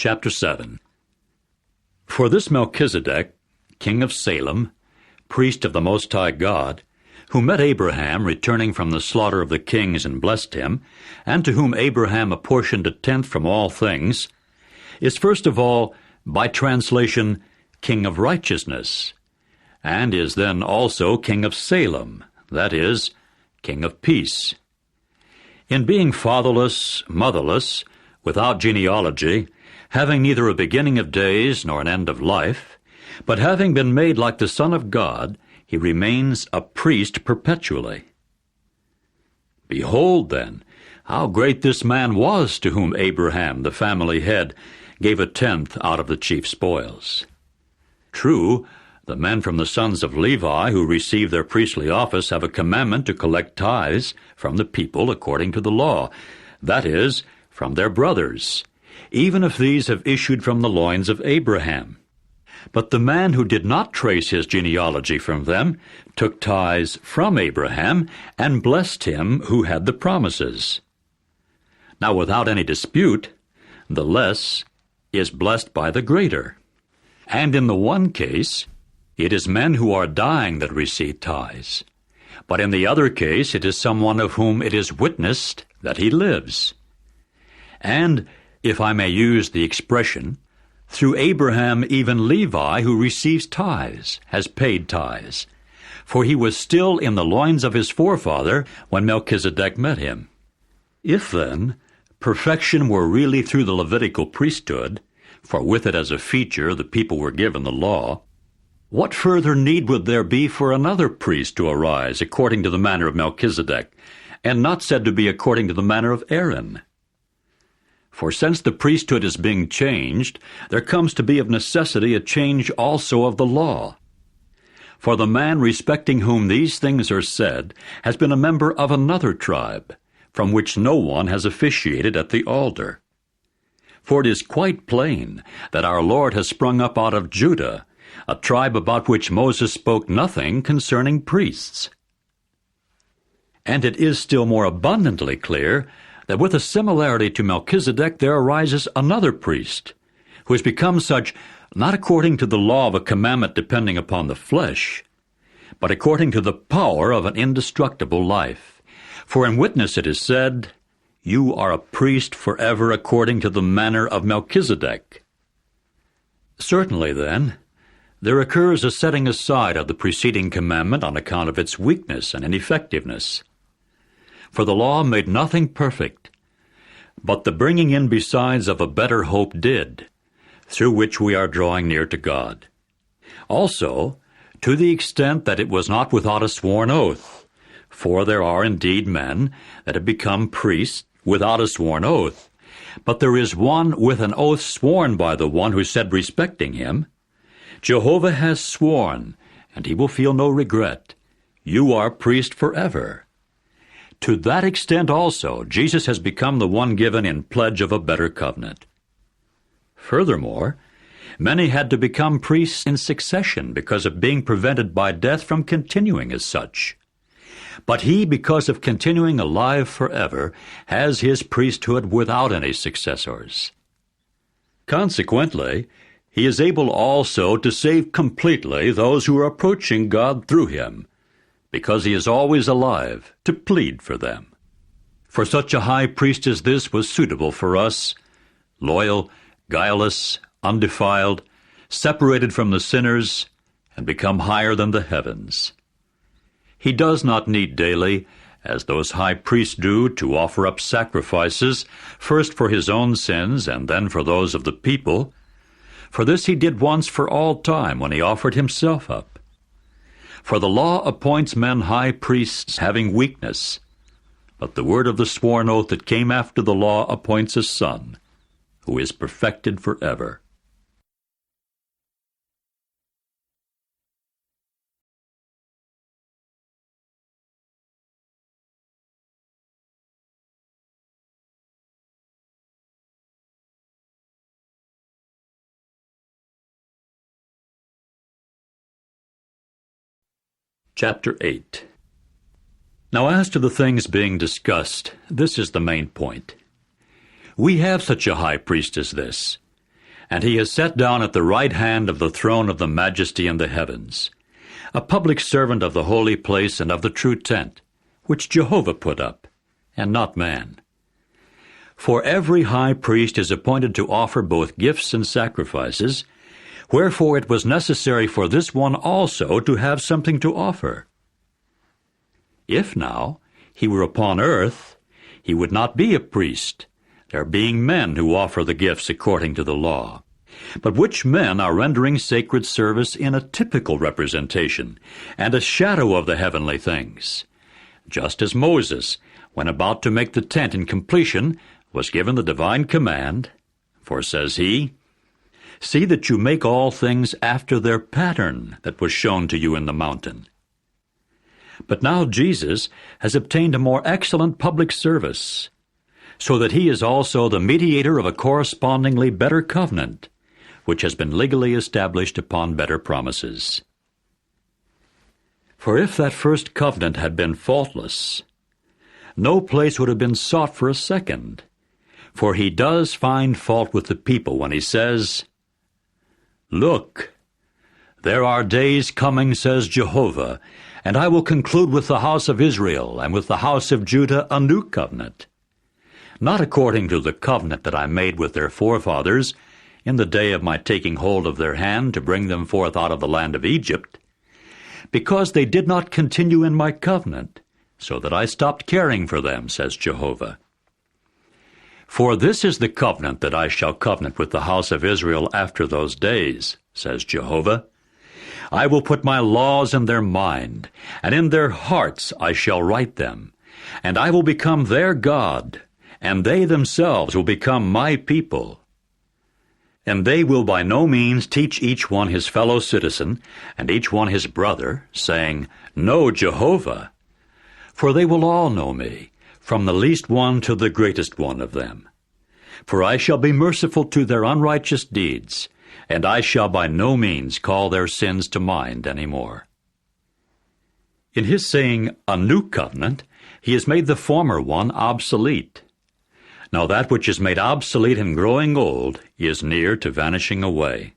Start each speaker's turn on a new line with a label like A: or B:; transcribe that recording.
A: Chapter 7. For this Melchizedek, king of Salem, priest of the Most High God, who met Abraham returning from the slaughter of the kings and blessed him, and to whom Abraham apportioned a tenth from all things, is first of all, by translation, king of righteousness, and is then also king of Salem, that is, king of peace. In being fatherless, motherless, without genealogy, having neither a beginning of days nor an end of life, but having been made like the Son of God, he remains a priest perpetually. Behold, then, how great this man was to whom Abraham, the family head, gave a tenth out of the chief spoils. True, the men from the sons of Levi who receive their priestly office have a commandment to collect tithes from the people according to the law, that is, from their brothers, even if these have issued from the loins of Abraham. But the man who did not trace his genealogy from them took tithes from Abraham and blessed him who had the promises. Now without any dispute, the less is blessed by the greater. And in the one case, it is men who are dying that receive tithes. But in the other case, it is someone of whom it is witnessed that he lives. And, if I may use the expression, through Abraham even Levi, who receives tithes, has paid tithes, for he was still in the loins of his forefather when Melchizedek met him. If, then, perfection were really through the Levitical priesthood, for with it as a feature the people were given the law, what further need would there be for another priest to arise according to the manner of Melchizedek, and not said to be according to the manner of Aaron? For since the priesthood is being changed, there comes to be of necessity a change also of the law. For the man respecting whom these things are said has been a member of another tribe, from which no one has officiated at the altar. For it is quite plain that our Lord has sprung up out of Judah, a tribe about which Moses spoke nothing concerning priests. And it is still more abundantly clear that with a similarity to Melchizedek there arises another priest, who has become such not according to the law of a commandment depending upon the flesh, but according to the power of an indestructible life. For in witness it is said, "You are a priest forever according to the manner of Melchizedek." Certainly, then, there occurs a setting aside of the preceding commandment on account of its weakness and ineffectiveness. For the law made nothing perfect, but the bringing in besides of a better hope did, through which we are drawing near to God. Also, to the extent that it was not without a sworn oath, for there are indeed men that have become priests without a sworn oath, but there is one with an oath sworn by the one who said respecting him, "Jehovah has sworn, and he will feel no regret. You are priest forever." To that extent also, Jesus has become the one given in pledge of a better covenant. Furthermore, many had to become priests in succession because of being prevented by death from continuing as such. But he, because of continuing alive forever, has his priesthood without any successors. Consequently, he is able also to save completely those who are approaching God through him, because he is always alive to plead for them. For such a high priest as this was suitable for us, loyal, guileless, undefiled, separated from the sinners, and become higher than the heavens. He does not need daily, as those high priests do, to offer up sacrifices, first for his own sins and then for those of the people. For this he did once for all time when he offered himself up. For the law appoints men high priests having weakness, but the word of the sworn oath that came after the law appoints a Son, who is perfected forever. Chapter 8. Now as to the things being discussed, this is the main point. We have such a high priest as this, and he is set down at the right hand of the throne of the majesty in the heavens, a public servant of the holy place and of the true tent, which Jehovah put up, and not man. For every high priest is appointed to offer both gifts and sacrifices, wherefore it was necessary for this one also to have something to offer. If now he were upon earth, he would not be a priest, there being men who offer the gifts according to the law, but which men are rendering sacred service in a typical representation and a shadow of the heavenly things, just as Moses, when about to make the tent in completion, was given the divine command, for says he, "See that you make all things after their pattern that was shown to you in the mountain." But now Jesus has obtained a more excellent public service, so that he is also the mediator of a correspondingly better covenant, which has been legally established upon better promises. For if that first covenant had been faultless, no place would have been sought for a second, for he does find fault with the people when he says, "Look, there are days coming, says Jehovah, and I will conclude with the house of Israel and with the house of Judah a new covenant, not according to the covenant that I made with their forefathers in the day of my taking hold of their hand to bring them forth out of the land of Egypt, because they did not continue in my covenant, so that I stopped caring for them, says Jehovah. For this is the covenant that I shall covenant with the house of Israel after those days, says Jehovah. I will put my laws in their mind, and in their hearts I shall write them, and I will become their God, and they themselves will become my people. And they will by no means teach each one his fellow citizen, and each one his brother, saying, Know Jehovah. For they will all know me, from the least one to the greatest one of them. For I shall be merciful to their unrighteous deeds, and I shall by no means call their sins to mind any more. In his saying, a new covenant, he has made the former one obsolete. Now that which is made obsolete and growing old is near to vanishing away.